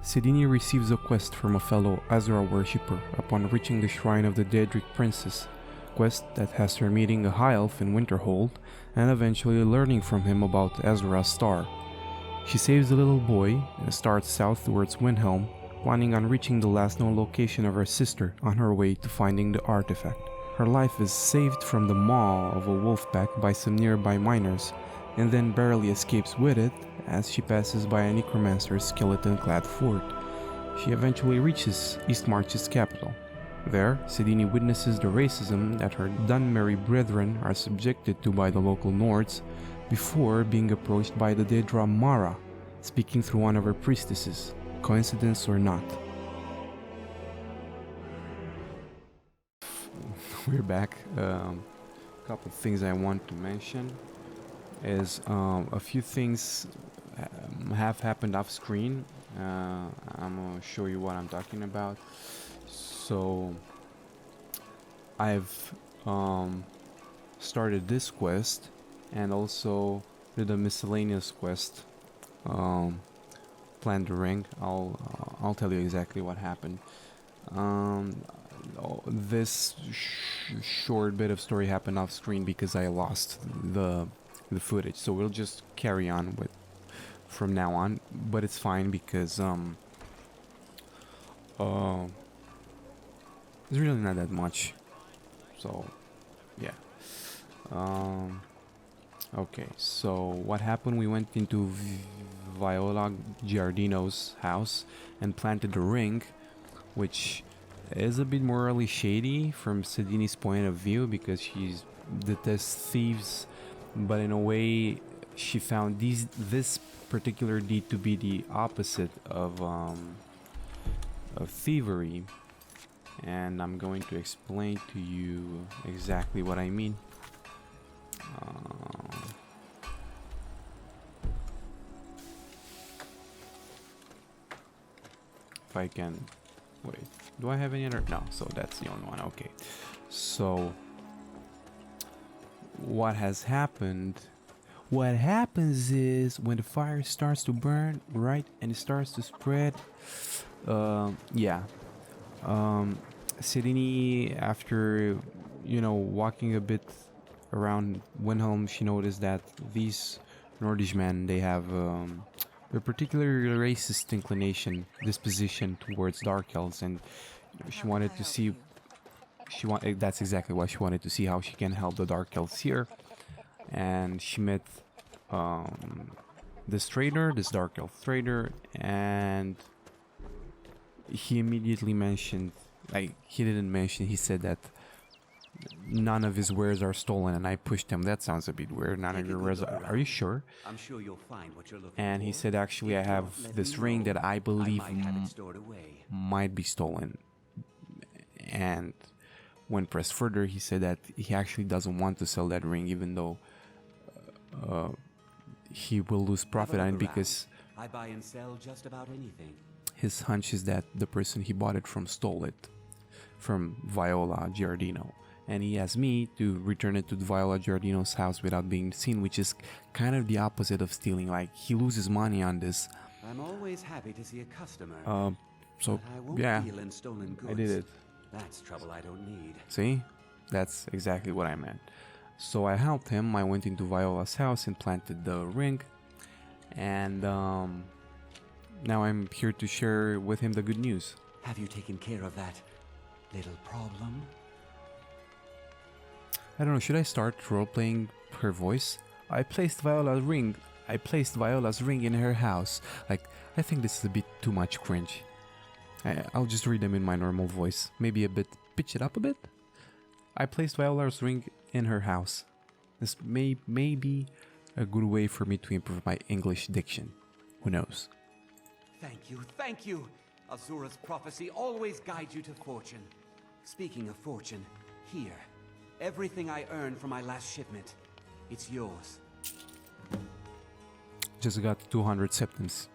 Sidini receives a quest from a fellow Azra worshipper upon reaching the shrine of the Daedric princess, quest that has her meeting a high elf in Winterhold and eventually learning from him about Azra's star. She saves the little boy and starts south towards Windhelm, planning on reaching the last known location of her sister on her way to finding the artifact. Her life is saved from the maw of a wolf pack by some nearby miners, and then barely escapes with it as she passes by a necromancer's skeleton-clad fort. She eventually reaches Eastmarch's capital. There, Sidini witnesses the racism that her Dunmerry brethren are subjected to by the local Nords, before being approached by the Daedra Mara, speaking through one of her priestesses. Coincidence or not? We're back. A couple of things I want to mention is a few things have happened off screen. I'm gonna show you what I'm talking about. So I've started this quest and also did a miscellaneous quest. Planned the ring. I'll tell you exactly what happened. This short bit of story happened off screen because I lost the footage, so we'll just carry on with from now on, but it's fine because it's really not that much, so yeah. Okay, so what happened, we went into Viola Giardino's house and planted a ring, which is a bit morally shady from Sidini's point of view because she detests thieves, but in a way she found this particular deed to be the opposite of thievery, and I'm going to explain to you exactly what I mean. If I can wait, do I have any other? No, so that's the only one. Okay, so what has happened, what happens is when the fire starts to burn, right, and it starts to spread, Sidini, after walking a bit around Windhelm, she noticed that these Nordish men, they have a particular racist disposition towards dark elves, and she wanted to see. That's exactly what she wanted to see, how she can help the dark elves here. And she met this dark elf trader, and he immediately mentioned, he said that none of his wares are stolen, and I pushed him. That sounds a bit weird. None of your wares are you sure? I'm sure you'll find what you're looking for. And he said, actually, I have this ring that I believe might be stolen. And when pressed further, he said that he actually doesn't want to sell that ring, even though he will lose profit on it, because I buy and sell just about anything. His hunch is that the person he bought it from stole it from Viola Giardino, and he asked me to return it to Viola Giardino's house without being seen, which is kind of the opposite of stealing. Like, he loses money on this. I'm always happy to see a customer. So I won't yeah, deal in stolen goods. I did it. That's trouble I don't need. See? That's exactly what I meant. So I helped him. I went into Viola's house and planted the ring. And now I'm here to share with him the good news. Have you taken care of that little problem? I don't know, should I start role-playing her voice? I placed Viola's ring in her house. Like, I think this is a bit too much cringe. I'll just read them in my normal voice. Maybe pitch it up a bit. I placed Viola's ring in her house. This may be a good way for me to improve my English diction. Who knows? Thank you. Azura's prophecy always guides you to fortune. Speaking of fortune, here. Everything I earned from my last shipment. It's yours. Just got 200 septums.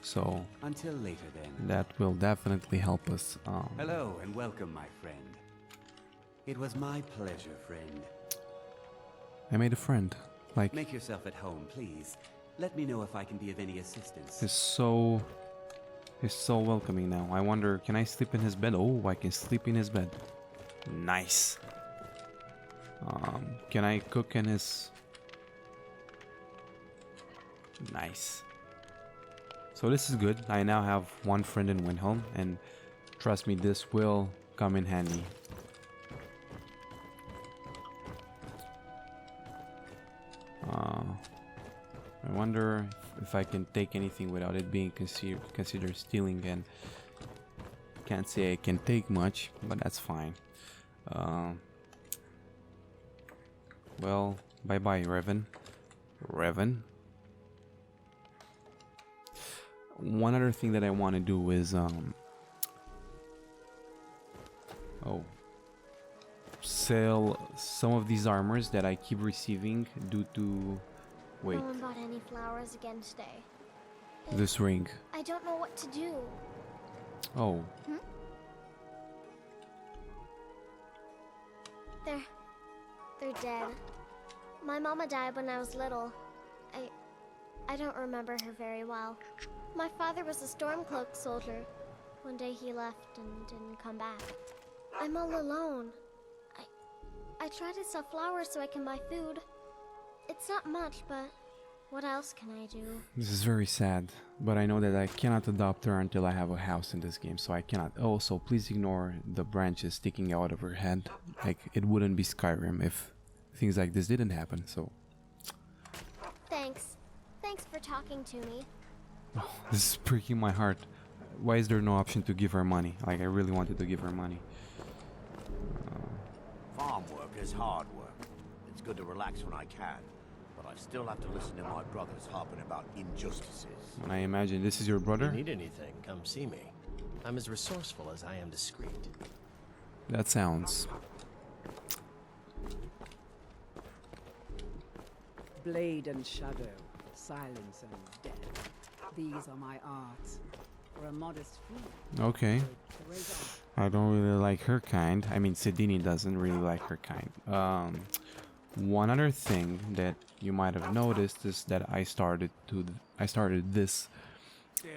So until later then. That will definitely help us. Hello and welcome, my friend. It was my pleasure, friend. I made a friend. Like, make yourself at home, please. Let me know if I can be of any assistance. It's so He's so welcoming now. I wonder, can I sleep in his bed? Oh, I can sleep in his bed. Nice. Can I cook in his... Nice. So this is good. I now have one friend in Windhelm, and trust me, this will come in handy. I wonder if I can take anything without it being considered stealing, and can't say I can take much, but that's fine. Well, bye-bye, Revan. Revan. One other thing that I want to do is sell some of these armors that I keep receiving due to... Wait. No one bought any flowers again today. This ring. I don't know what to do. Oh. Hmm? They're dead. My mama died when I was little. I don't remember her very well. My father was a Stormcloak soldier. One day he left and didn't come back. I'm all alone. I try to sell flowers so I can buy food. It's not much, but what else can I do? This is very sad, but I know that I cannot adopt her until I have a house in this game, so I cannot. Oh, so please ignore the branches sticking out of her head. Like, it wouldn't be Skyrim if things like this didn't happen, so... Thanks. Thanks for talking to me. Oh, this is breaking my heart. Why is there no option to give her money? Like, I really wanted to give her money. Farm work is hard work. It's good to relax when I can, but I still have to listen to my brothers harping about injustices. And I imagine this is your brother? If you need anything, come see me. I'm as resourceful as I am discreet. That sounds... Blade and shadow, silence and death. These are my arts. For a modest fee. Okay. I don't really like her kind. I mean, Sidini doesn't really like her kind. One other thing that you might have noticed is that I started this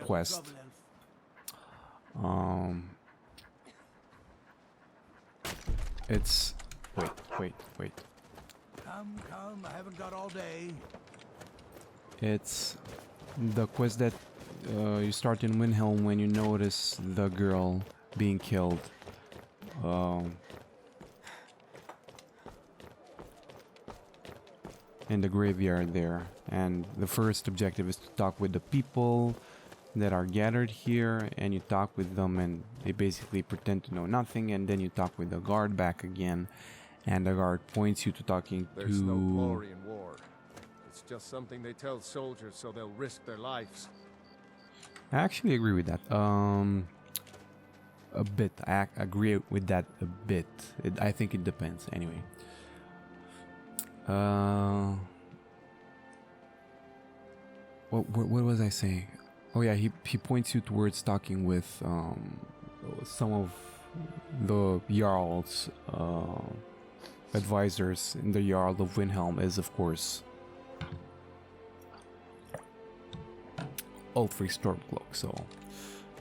quest. It's wait. Come, I haven't got all day. It's the quest that you start in Windhelm when you notice the girl being killed. In the graveyard there, and the first objective is to talk with the people that are gathered here, and you talk with them and they basically pretend to know nothing, and then you talk with the guard back again, and the guard points you to talking There's to... no glory in war. It's just something they tell soldiers so they'll risk their lives. I actually agree with that. A bit. I agree with that a bit. I think it depends. Anyway. What was I saying? Oh yeah, he points you towards talking with some of the Jarl's advisors in the Jarl of Windhelm is, of course, Ulfric Stormcloak. So,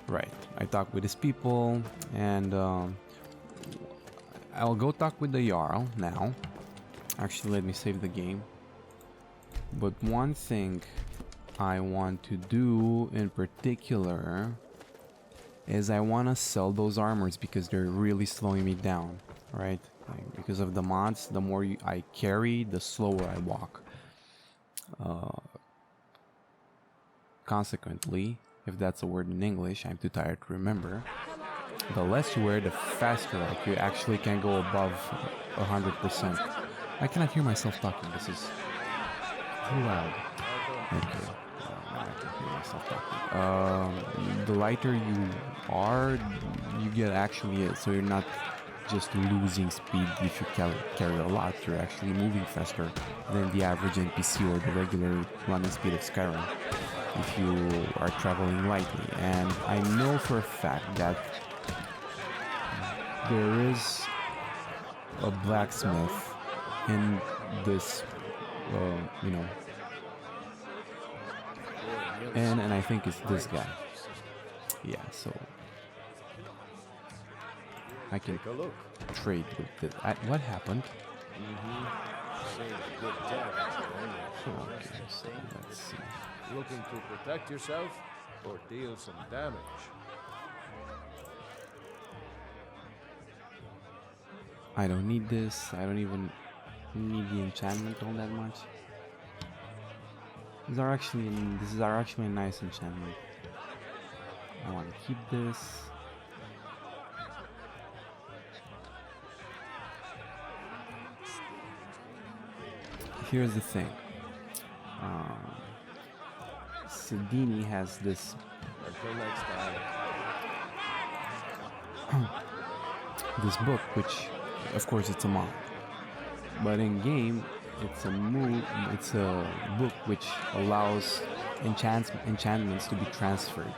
right, I talk with his people, and I'll go talk with the Jarl now. Actually, let me save the game. But one thing I want to do in particular is I want to sell those armors because they're really slowing me down, right? Like, because of the mods, the more I carry, the slower I walk. Consequently, if that's a word in English, I'm too tired to remember. The less you wear, the faster like you actually can go above 100%. I cannot hear myself talking. This is too loud. Okay. I can hear myself talking. The lighter you are, you get actually, so you're not just losing speed if you carry a lot. You're actually moving faster than the average NPC or the regular running speed of Skyrim if you are traveling lightly. And I know for a fact that there is a blacksmith in this, and I think it's this guy. Yeah, so I can Take a look. trade with this. What happened? Save a good damage, Okay, so let's see. Looking to protect yourself or deal some damage? I don't need this. I don't even need the enchantment all that much. These are actually a nice enchantment. I want to keep this. Here's the thing. Sedini has this Until next time. this book, which, of course, it's a mod. But in game, it's a book which allows enchantments to be transferred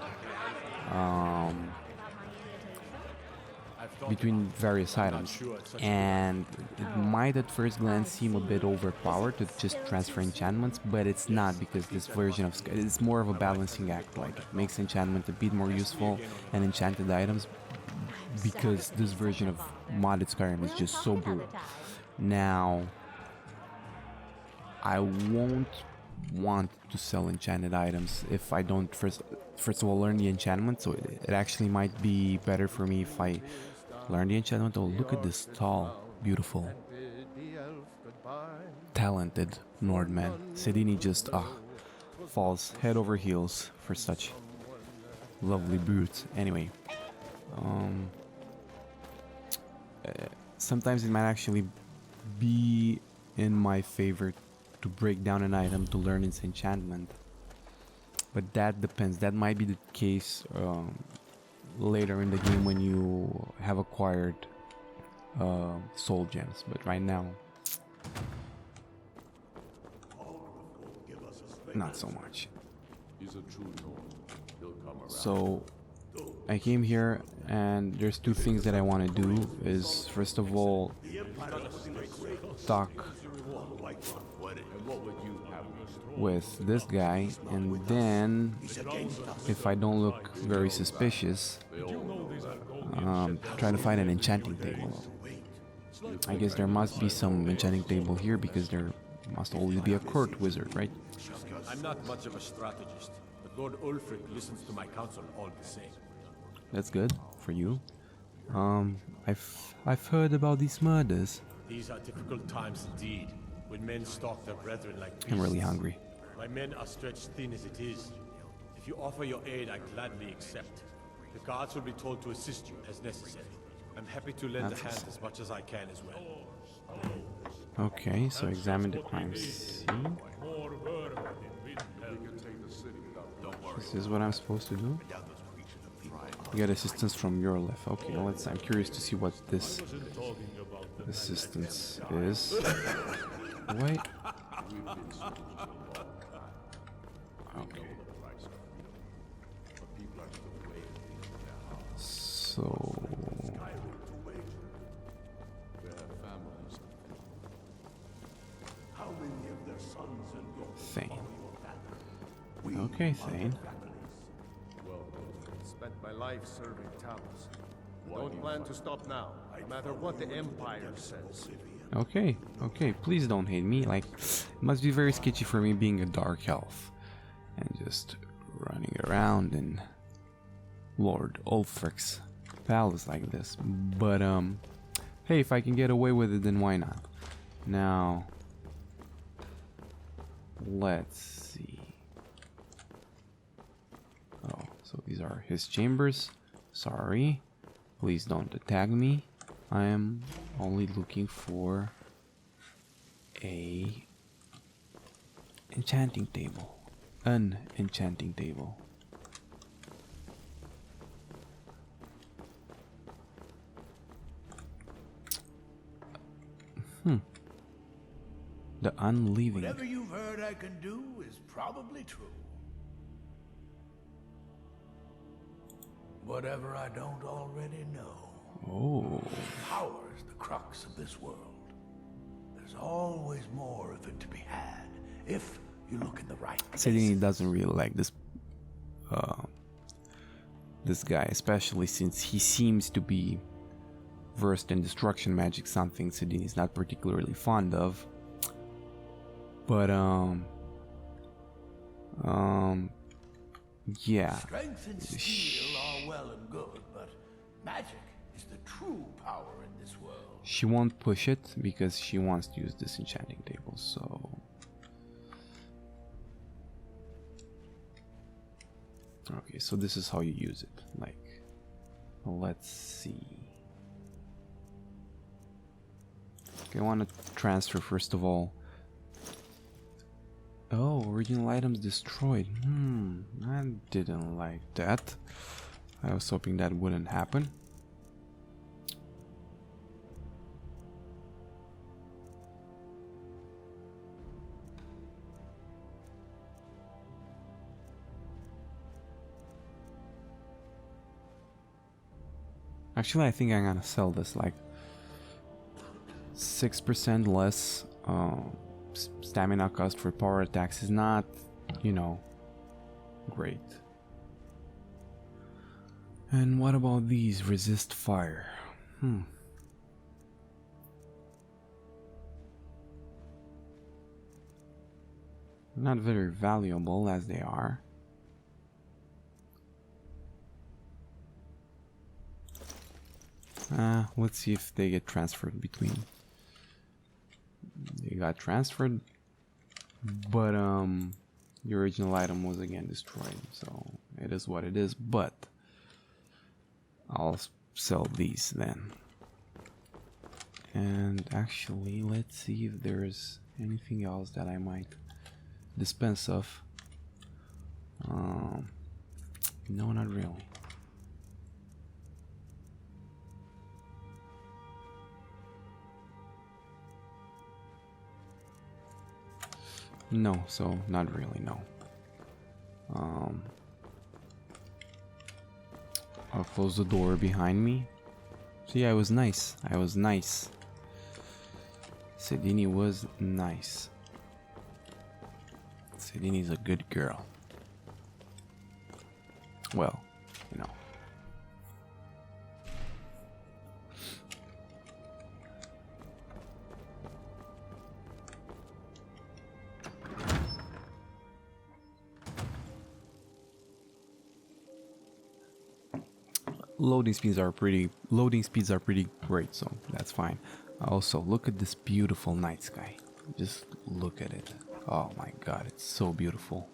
between various items, and it might at first glance seem a bit overpowered to just transfer enchantments, but it's not, because this version of it's more of a balancing act. Like, it makes enchantment a bit more useful and enchanted items, because this version of modded Skyrim is just so brutal. Now, I won't want to sell enchanted items if I don't first of all learn the enchantment, so it actually might be better for me if I learn the enchantment. Oh, look at this tall, beautiful, talented Nordman. Sedini just falls head over heels for such lovely brutes. Anyway, sometimes it might actually be in my favor to break down an item to learn its enchantment, but that depends. That might be the case later in the game when you have acquired soul gems, but right now not so much. So I came here, and there's two things that I want to do. Is first of all talk with this guy, and then if I don't look very suspicious, try to find an enchanting table. I guess there must be some enchanting table here, because there must always be a court wizard, right? I'm not much of a strategist, but Lord Ulfric listens to my counsel all the same. That's good for you. I've heard about these murders. These are difficult times indeed, when men stalk their brethren like beasts. I'm really hungry. My men are stretched thin as it is. If you offer your aid, I gladly accept. The guards will be told to assist you as necessary. I'm happy to lend a hand as much as I can as well. Okay, so examine the crime scene. This is what I'm supposed to do? Get assistance from your left. Okay, I'm curious to see what this assistance is. Wait. Okay. So Thane. Okay, Thane. Spent my life serving Talos. Don't plan to stop now, no matter what the Empire says. Okay, please don't hate me. Like, it must be very sketchy for me being a dark elf and just running around in Lord Ulfric's palace like this. But hey, if I can get away with it, then why not? Now, let's see. Oh, so these are his chambers. Sorry, please don't attack me. I am only looking for a enchanting table. An enchanting table. The unleaving. Whatever you've heard I can do is probably true. Whatever I don't already know. Oh. Power's the crux of this world. There's always more of it to be had, if you look in the right place. Sedini doesn't really like this this guy, especially since he seems to be versed in destruction magic, something Sedini's not particularly fond of. But yeah. Strength and steel are well and good, but magic is the true power in this world. She won't push it because she wants to use this enchanting table, so... Okay, so this is how you use it. Like, let's see. Okay, I want to transfer first of all. Oh, original items destroyed. I didn't like that. I was hoping that wouldn't happen. Actually, I think I'm gonna sell this, like 6% less stamina cost for power attacks is not, you know, great. And what about these? Resist fire. Not very valuable as they are. Let's see if they get transferred between. They got transferred, but the original item was again destroyed, so it is what it is. But I'll sell these then. And actually, let's see if there's anything else that I might dispense of. No, not really. No, so not really, no. I'll close the door behind me. So yeah, I was nice. I was nice. Sedini was nice. Sedini's a good girl. Well, you know. Loading speeds are pretty great, so that's fine. Also, look at this beautiful night sky. Just look at it. Oh my god, it's so beautiful.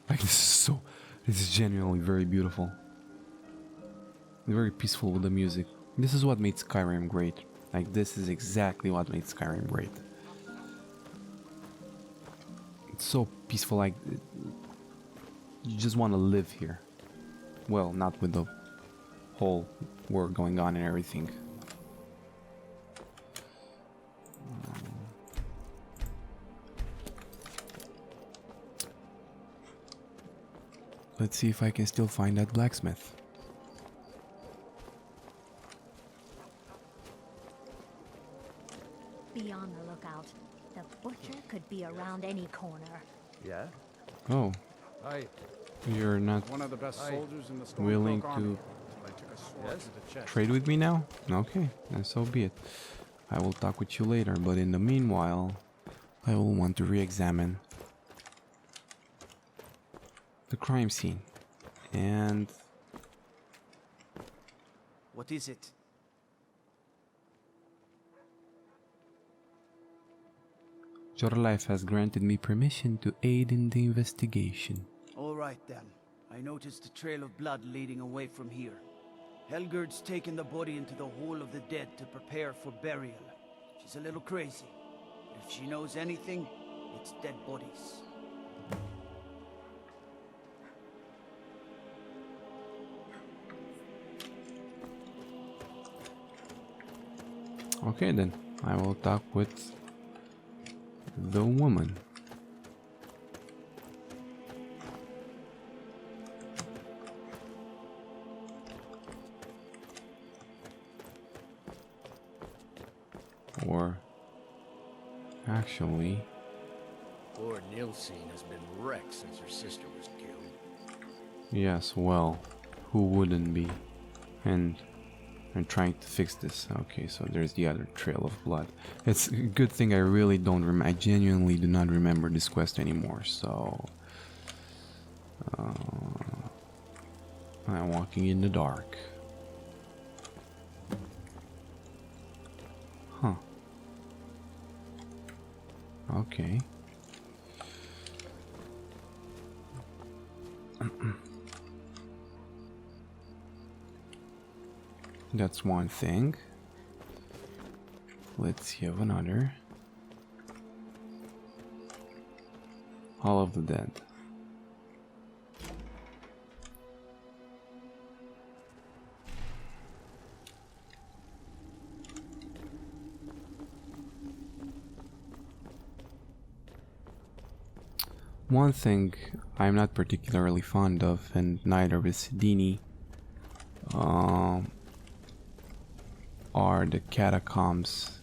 Like this is genuinely very beautiful. Very peaceful with the music. This is what made Skyrim great. Like this is exactly what made Skyrim great. It's so peaceful, like you just want to live here. Well, not with the whole war going on and everything. Let's see if I can still find that blacksmith. Be on the lookout. The butcher could be around any corner. Yeah? Oh, I... you're not One of the best soldiers in the willing Stormcloak army. to I took a sword to the chest. trade with me now? Okay, and so be it. I will talk with you later, but in the meanwhile, I will want to re-examine the crime scene. And What is it? your life has granted me permission to aid in the investigation. All right then. I noticed a trail of blood leading away from here. Helgerd's taken the body into the Hall of the Dead to prepare for burial. She's a little crazy. If she knows anything, it's dead bodies. Okay then, I will talk with the woman. Or actually, Poor Nilsine has been wrecked since her sister was killed. yes, well, Who wouldn't be? And I'm trying to fix this. Okay, so there's the other trail of blood. It's a good thing I really don't I genuinely do not remember this quest anymore, so... I'm walking in the dark. Huh. Okay. That's one thing. Let's see of another. All of the dead. One thing I'm not particularly fond of, and neither is Sidini, are the catacombs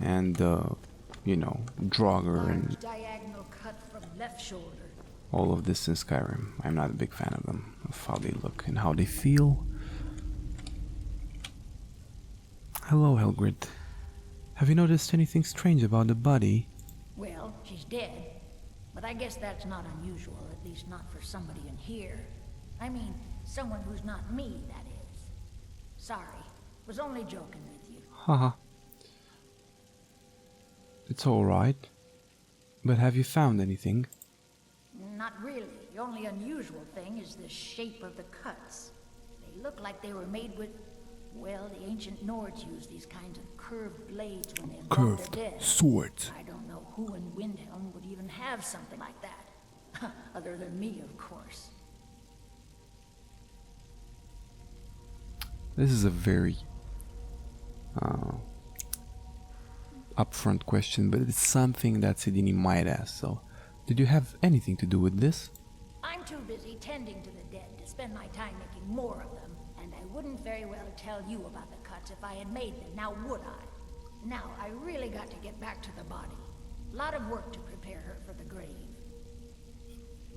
and the, you know, Draugr and diagonal cut from left shoulder. all of this in Skyrim. I'm not a big fan of them, of how they look and how they feel. Hello, Helgrid. Have you noticed anything strange about the body? Well, she's dead. But I guess that's not unusual, at least not for somebody in here. I mean, someone who's not me, that is. Sorry, was only joking with you. Haha. It's alright. But have you found anything? Not really. The only unusual thing is the shape of the cuts. They look like they were made with... Well, the ancient Nords used these kinds of curved blades when they involved their dead. Swords. I don't know who in Windhelm would even have something like that. Other than me, of course. This is a very upfront question, but it's something that Sidini might ask, so did you have anything to do with this? I'm too busy tending to the dead to spend my time making more of them, and I wouldn't very well tell you about the cuts if I had made them, now would I? Now, I really got to get back to the body. A lot of work to prepare her for the grave.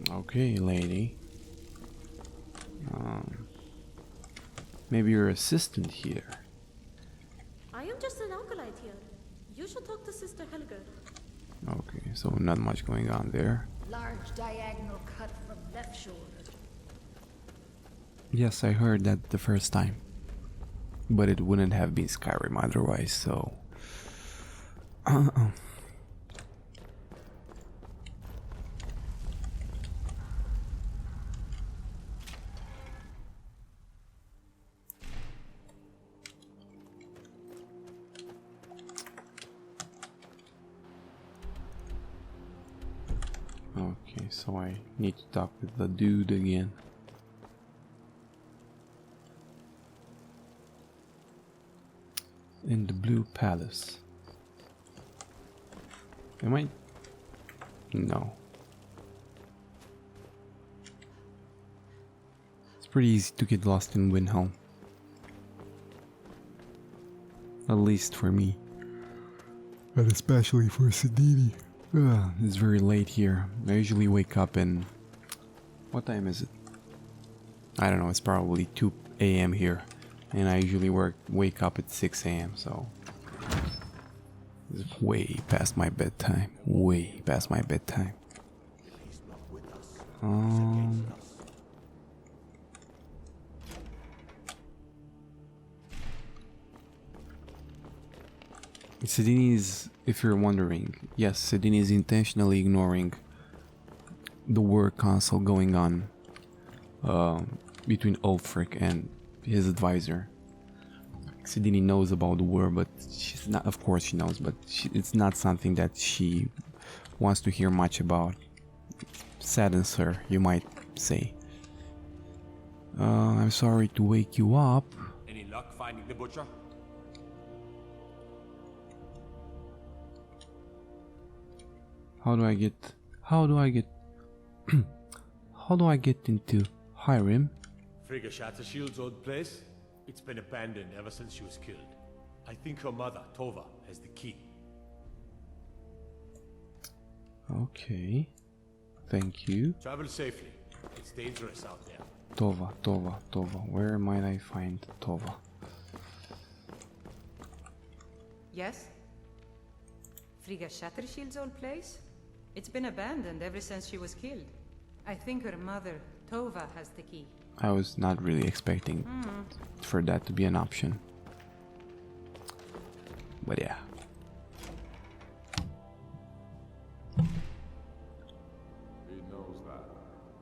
Okay, lady. Maybe your assistant here. I am just an acolyte here. You should talk to Sister Helgerd. Okay, so not much going on there. Large diagonal cut from left shoulder. Yes, I heard that the first time. But it wouldn't have been Skyrim otherwise, so... Okay, so I need to talk with the dude again. In the Blue Palace. Am I? No. It's pretty easy to get lost in Windhelm. At least for me. And especially for Sidini. It's very late here. I usually wake up in... What time is it? I don't know, it's probably 2 AM here. And I usually wake up at 6 AM, so... It's way past my bedtime. Way past my bedtime. Sidini is, if you're wondering, yes, Sidini is intentionally ignoring the war council going on between Ulfric and his advisor. Sidini knows about the war, but she's not, of course she knows, but it's not something that she wants to hear much about. Saddens her, you might say. I'm sorry to wake you up. Any luck finding the butcher? How do I get into Skyrim? Frigga Shattershield's old place? It's been abandoned ever since she was killed. I think her mother, Tova, has the key. Okay. Thank you. Travel safely. It's dangerous out there. Tova, Tova, Tova. Where might I find Tova? Yes? Frigga Shattershield's old place? It's been abandoned ever since she was killed. I think her mother, Tova, has the key. I was not really expecting for that to be an option. But yeah. He knows that.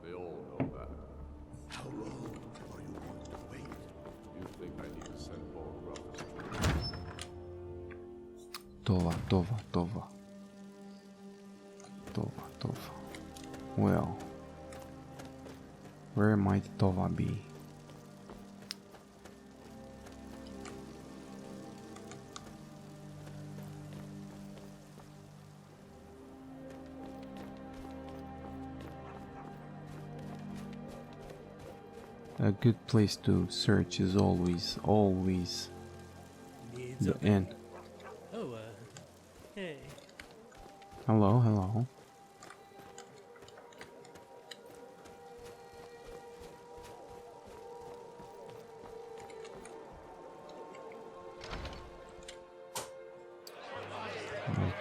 They all know that. How long are you going to wait? You think I need to send Paul Ruffus to Tova, Tova, Tova. Tova, Tova. Well, where might Tova be? A good place to search is always the inn. Oh, hey. Hello, hello.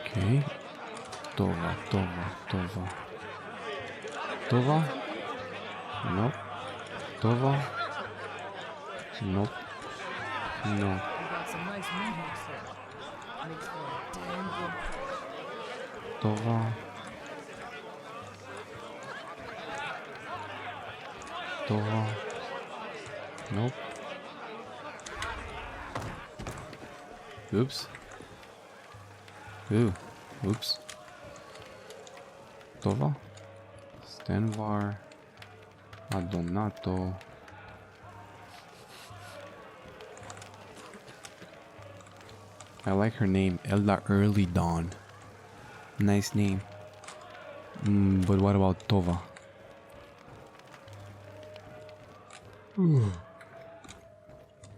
Okay. Tova, Tova, Tova. Tova? Nope. Tova? Nope. No. We got some nice meat here. Makes for a damn good Tova. Tova. Nope. Oops. Ooh. Oops. Tova. Stenvar. Addonato. I like her name, Ella Early Dawn. Nice name. But what about Tova?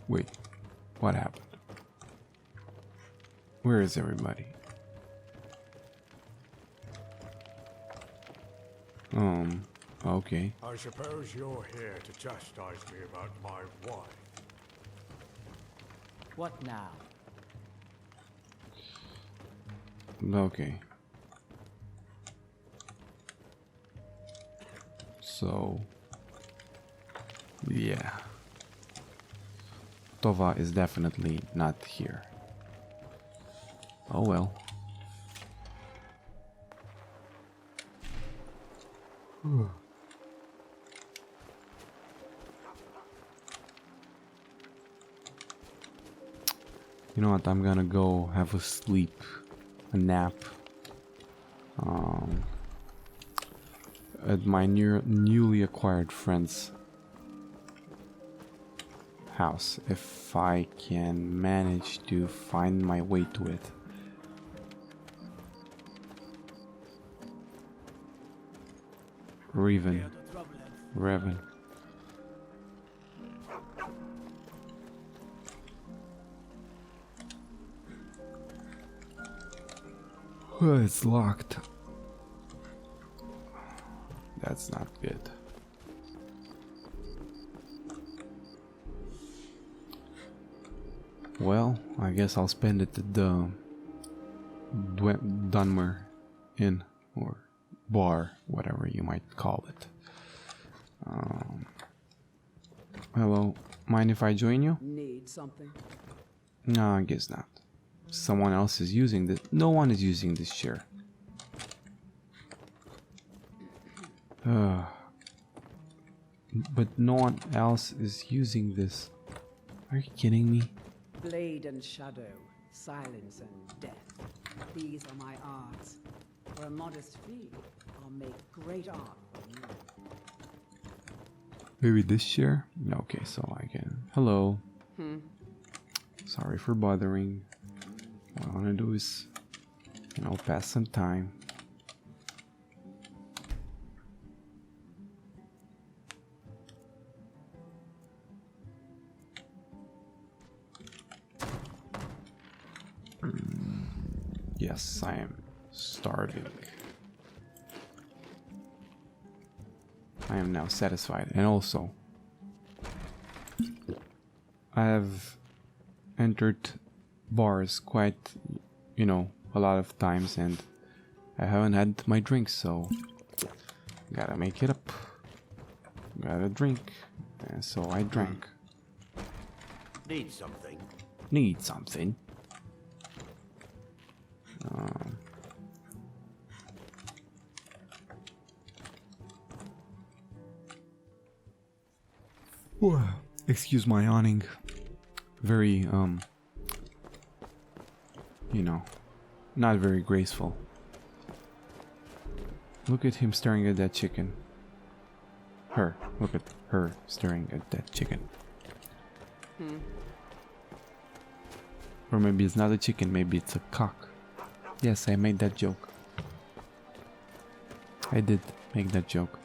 Wait, what happened? Where is everybody? Okay. I suppose you're here to chastise me about my wife. What now? Okay. So, yeah. Tova is definitely not here. Oh well. You know what? I'm gonna go have a sleep, a nap, at my newly acquired friend's house, if I can manage to find my way to it. Reven. Oh, it's locked. That's not good. Well, I guess I'll spend it at the Dunmer Inn or bar, whatever you might call it. Hello, mind if I join you? Need something? No, I guess not. Someone else is using this. No one is using this chair. But no one else is using this. Are you kidding me? Blade and shadow, silence and death. These are my arts. For a modest fee, I'll make great art for you. Maybe this chair? Okay, so I can. Hello. Sorry for bothering. What I want to do is, pass some time. Yes, I am starving. I am now satisfied, and also I have entered bars quite, you know, a lot of times, and I haven't had my drinks, so gotta make it up. Gotta drink, and so I drank. Need something? Need something. Excuse my yawning. Very, you know, not very graceful. Look at him staring at that chicken. Her. Look at her staring at that chicken. Or maybe it's not a chicken, maybe it's a cock. Yes, I made that joke. I did make that joke.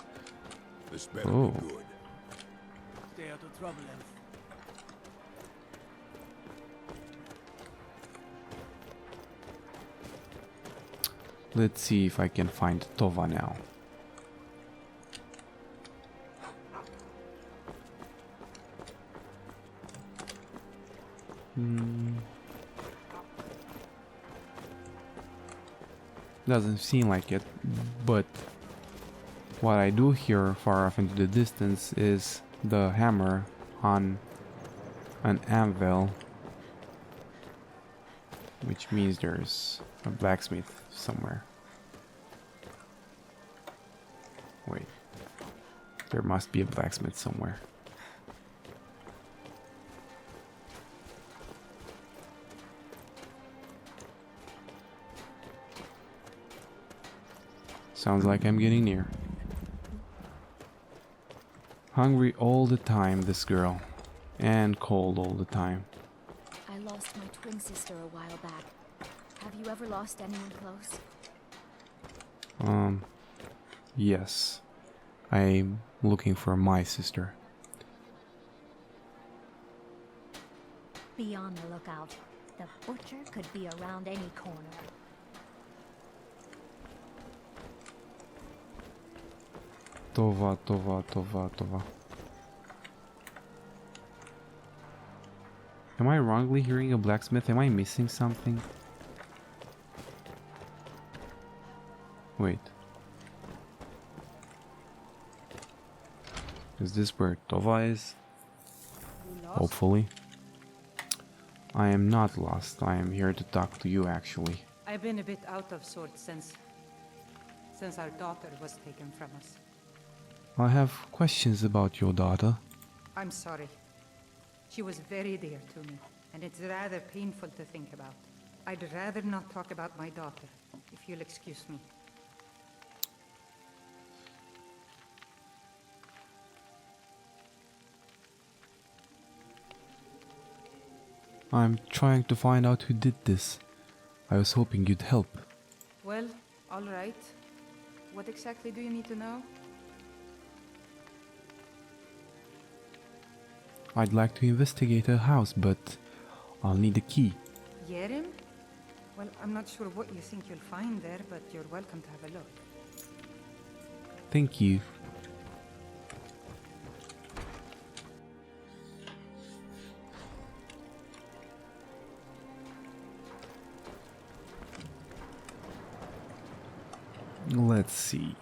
This better Oh. be good. Stay out of trouble, Elf. Let's see if I can find Tova now. Doesn't seem like it, but what I do hear far off into the distance is the hammer on an anvil, which means there's a blacksmith somewhere. Wait, there must be a blacksmith somewhere. Sounds like I'm getting near. Hungry all the time, this girl. And cold all the time. I lost my twin sister a while back. Have you ever lost anyone close? Yes. I'm looking for my sister. Be on the lookout. The butcher could be around any corner. Tova, Tova, Tova, Tova. Am I wrongly hearing a blacksmith? Am I missing something? Wait. Is this where Tova is? Hopefully. I am not lost. I am here to talk to you, actually. I've been a bit out of sorts since our daughter was taken from us. I have questions about your daughter. I'm sorry. She was very dear to me, and it's rather painful to think about. I'd rather not talk about my daughter, if you'll excuse me. I'm trying to find out who did this. I was hoping you'd help. Well, all right. What exactly do you need to know? I'd like to investigate her house, but I'll need a key. Yerim? Well, I'm not sure what you think you'll find there, but you're welcome to have a look. Thank you. Let's see.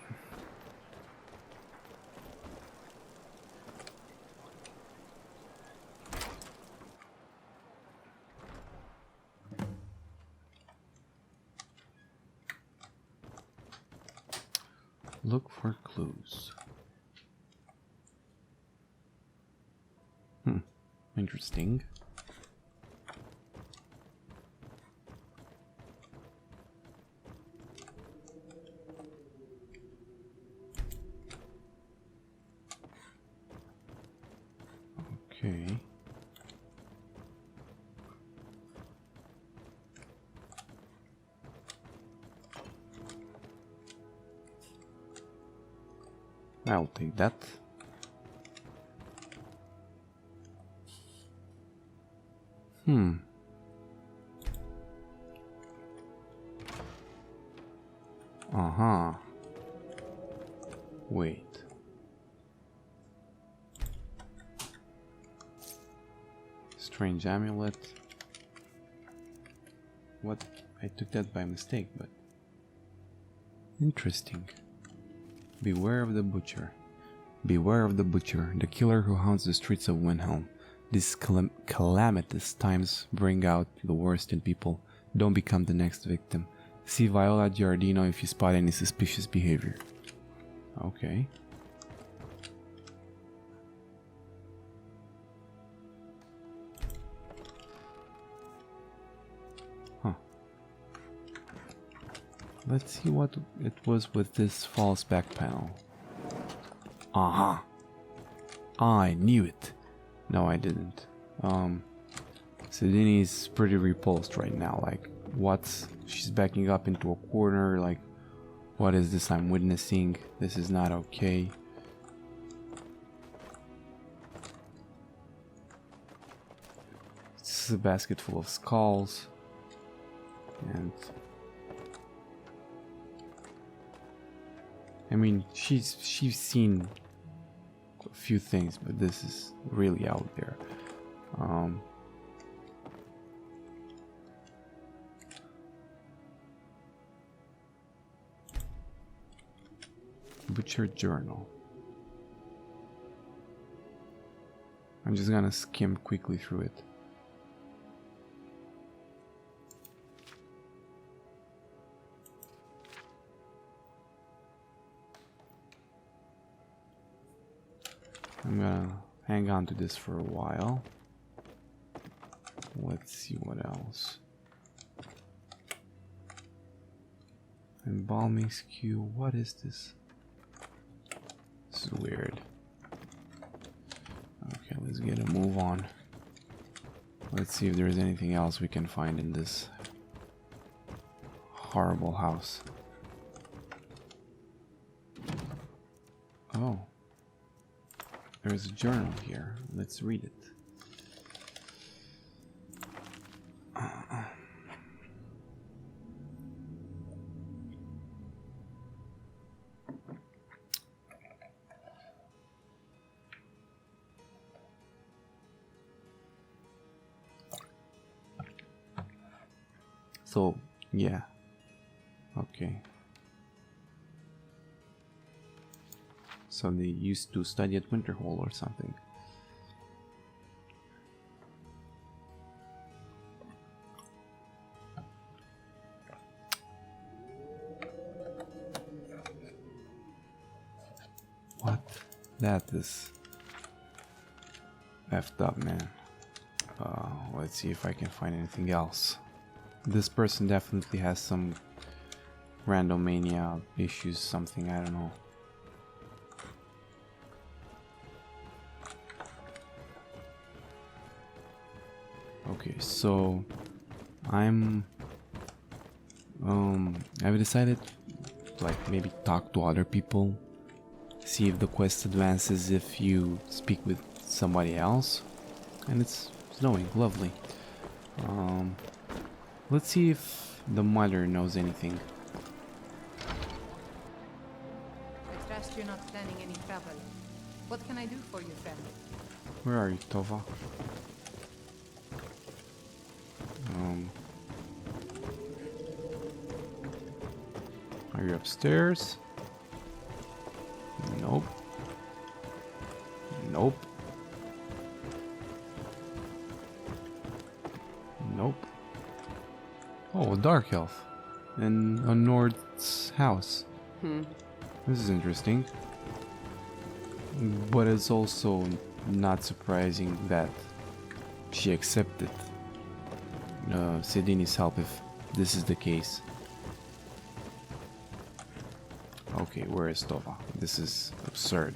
Look for clues. Interesting. Okay. I'll take that. Uh-huh. Wait. Strange amulet. What? I took that by mistake, but... Interesting. Beware of the butcher. Beware of the butcher, the killer who haunts the streets of Windhelm. These calamitous times bring out the worst in people. Don't become the next victim. See Viola Giardino if you spot any suspicious behavior. Okay. Huh. Let's see what it was with this false back panel. Aha! I knew it! No, I didn't. Sidini's pretty repulsed right now. Like, what's... She's backing up into a corner, like... What is this I'm witnessing? This is not okay. This is a basket full of skulls. And... I mean, she's seen a few things, but this is really out there. Butcher journal. I'm just gonna skim quickly through it. I'm gonna hang on to this for a while. Let's see what else. Embalming skew. What is this? This is weird. Okay, let's get a move on. Let's see if there's anything else we can find in this horrible house. Oh. There's a journal here. Let's read it. So, yeah. Okay. So they used to study at Winterhold or something. What? That is effed up, man. Let's see if I can find anything else. This person definitely has some randomania issues, something, I don't know. Okay, so I've decided to, like, maybe talk to other people, see if the quest advances if you speak with somebody else, and it's snowing, lovely. Let's see if the mother knows anything. I trust you're not planning any travel. What can I do for you, friend? Where are you, Tova? Are you upstairs? Nope. Nope. Nope. Oh, a dark elf. In a Nord's house. This is interesting. But it's also not surprising that she accepted Sidini's help if this is the case. Okay, where is Tova? This is absurd.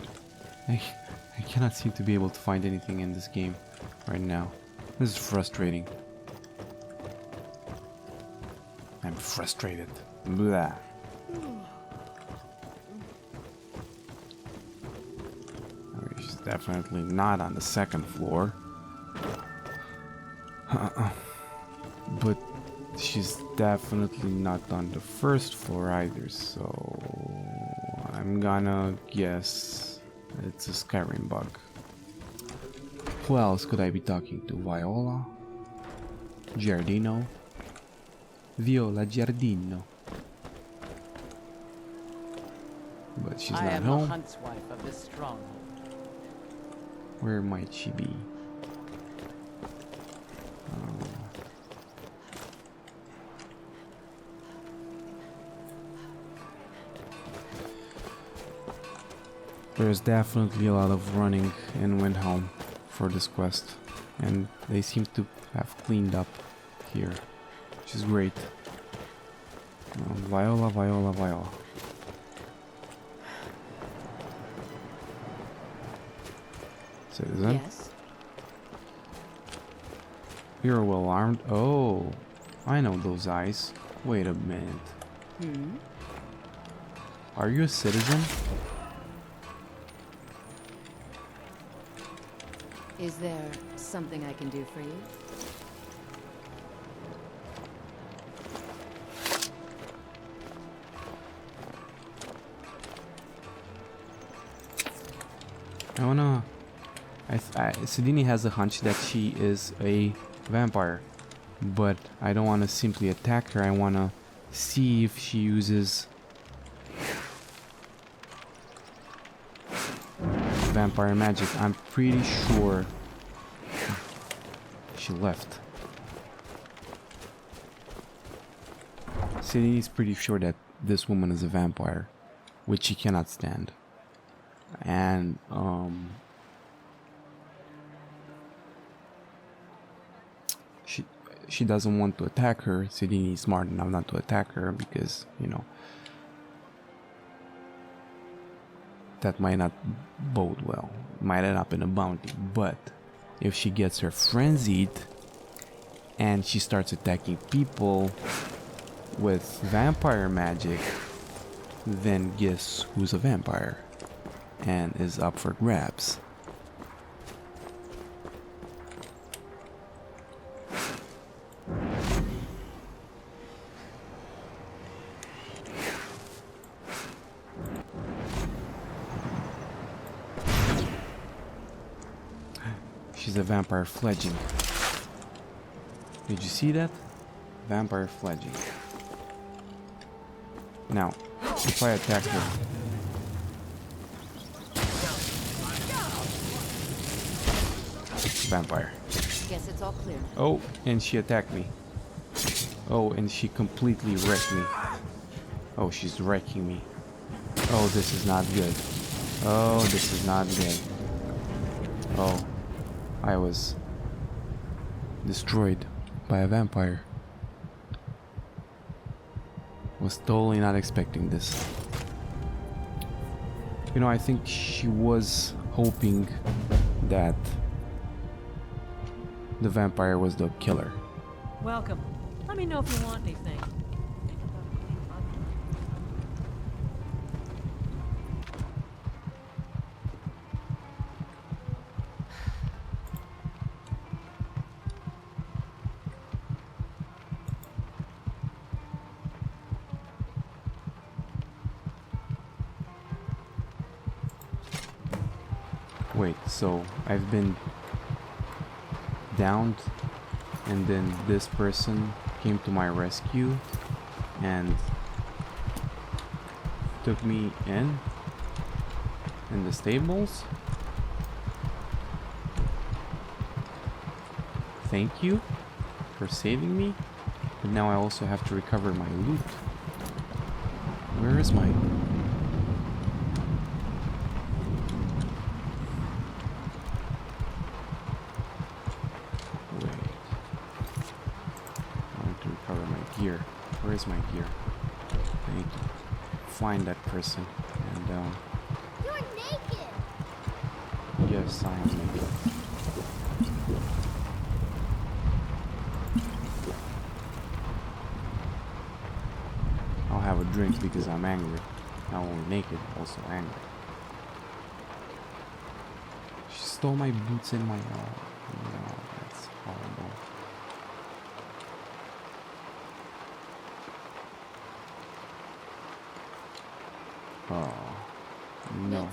I cannot seem to be able to find anything in this game right now. This is frustrating. I'm frustrated. Blah. Okay, she's definitely not on the second floor. But she's definitely not on the first floor either, so I'm gonna guess it's a Skyrim bug. Who else could I be talking to? Viola? Giardino? Viola Giardino. But she's I not am home. the huntswife of this stronghold. Where might she be? There's definitely a lot of running in Windhelm for this quest, and they seem to have cleaned up here, which is great. Viola, Viola, Viola. Citizen? Yes. You're well armed. Oh, I know those eyes. Wait a minute. Hmm? Are you a citizen? Is there something I can do for you? I wanna... Sidini has a hunch that she is a vampire, but I don't want to simply attack her. I want to see if she uses vampire magic. I'm pretty sure she left. Sidini's pretty sure that this woman is a vampire, which she cannot stand. And she doesn't want to attack her. Sidini is smart enough not to attack her because, you know, that might not bode well. Might end up in a bounty. But if she gets her frenzied and she starts attacking people with vampire magic, then guess who's a vampire and is up for grabs? She's a vampire fledging. Did you see that? Vampire fledging. Now, if I attack her... Vampire. Guess it's all clear. Oh, and she attacked me. Oh, and she completely wrecked me. Oh, she's wrecking me. Oh, this is not good. Oh, this is not good. Oh, I was destroyed by a vampire. Was totally not expecting this. You know, I think she was hoping that the vampire was the killer. Welcome. Let me know if you want anything. Wait, so I've been downed and then this person came to my rescue and took me in the stables? Thank you for saving me, but now I also have to recover my loot. Where is my... gear. Where is my gear? I need to find that person and You're naked! yes, I am naked. I'll have a drink because I'm angry. Not only naked, also angry. She stole my boots and my no, that's horrible. Oh, no.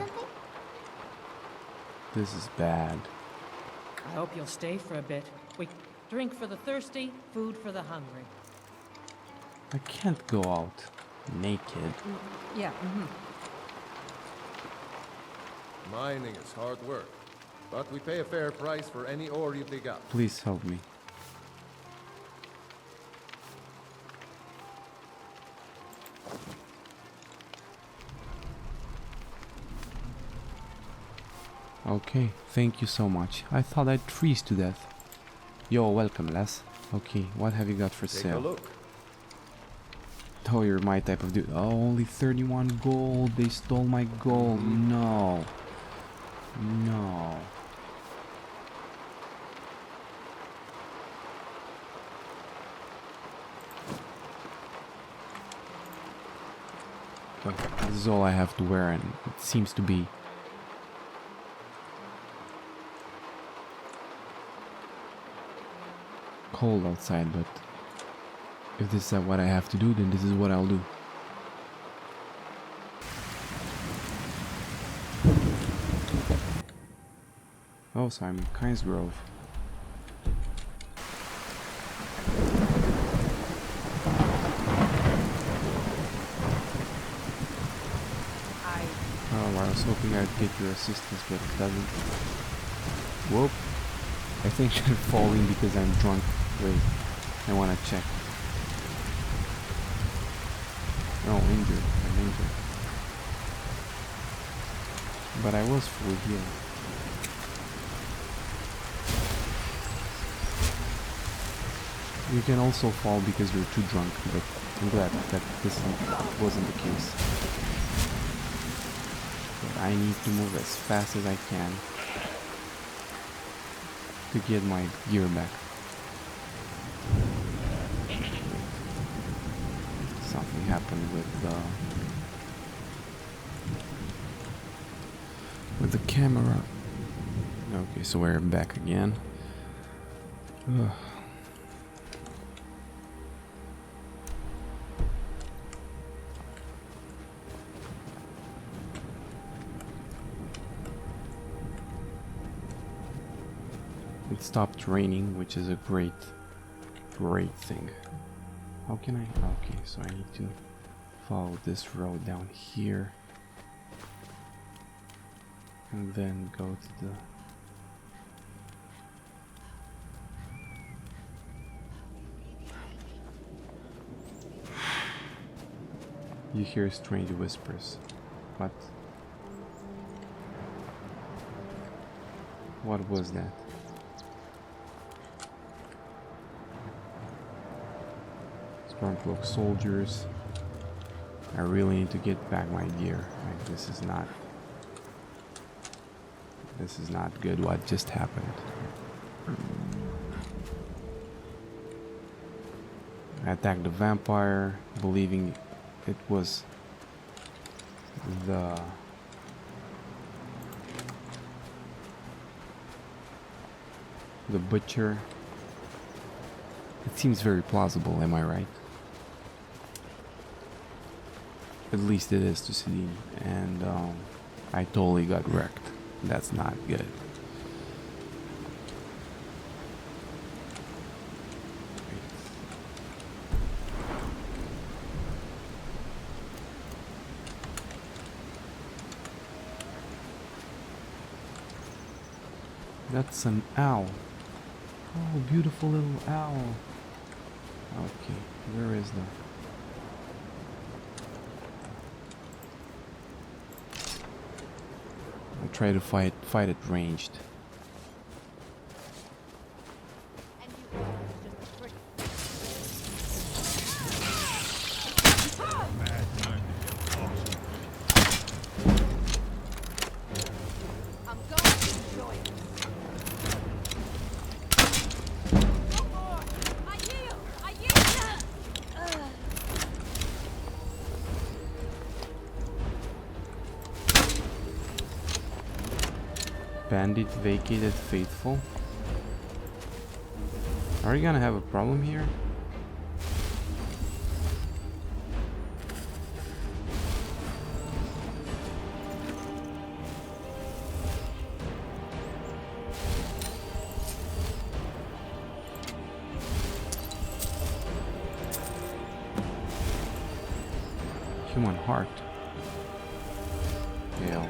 This is bad. I hope you'll stay for a bit. Wait, drink for the thirsty, food for the hungry. I can't go out naked. Yeah, Mining is hard work, but we pay a fair price for any ore you dig up. Please help me. Okay, thank you so much. I thought I'd freeze to death. Yo, welcome, Les. Okay, what have you got for Take sale? a look. Oh, you're my type of dude. Oh, only 31 gold. They stole my gold. No. No. But this is all I have to wear, and it seems to be cold outside, but if this is what I have to do, then this is what I'll do. Oh, so I'm in Kynesgrove. Oh, I was hoping I'd get your assistance, but it doesn't. Whoop. I think I'm falling because I'm drunk. Wait, I wanna check. Oh, injured. I'm injured. But I was full healed. You can also fall because you're too drunk, but I'm glad that this wasn't the case. But I need to move as fast as I can to get my gear back. Something happened with the camera. Okay, so we're back again. Ugh. It stopped raining, which is a great thing. How can I? Okay, so I need to follow this road down here and then go to the You hear strange whispers. What was that? Stormcloak soldiers. I really need to get back my gear. Like, this is not good what just happened. I attacked the vampire, believing it was the butcher. It seems very plausible, am I right? At least it is to Celine, and I totally got wrecked. That's not good. That's an owl. Oh, beautiful little owl. Okay, where is the... I'll try to fight it ranged. Bandit vacated faithful. Are you gonna have a problem here? Human heart. Hail.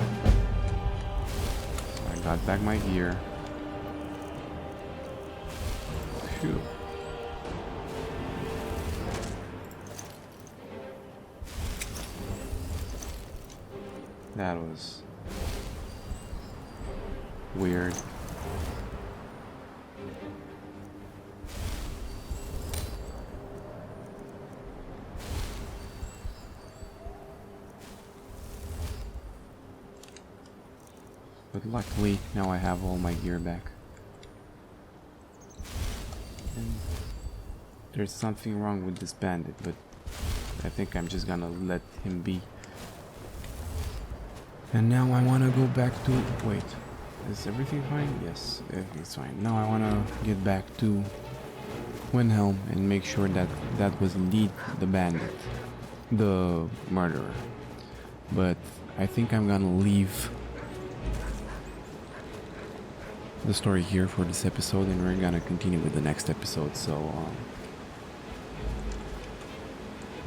So I got back my gear. Phew. That was weird. But luckily, now I have all my gear back. And there's something wrong with this bandit, but I think I'm just gonna let him be. And now I wanna go back to... Wait, is everything fine? Yes, everything's fine. Now I wanna get back to Windhelm and make sure that that was indeed the bandit, the murderer. But I think I'm gonna leave the story here for this episode, and we're gonna continue with the next episode. So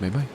bye bye.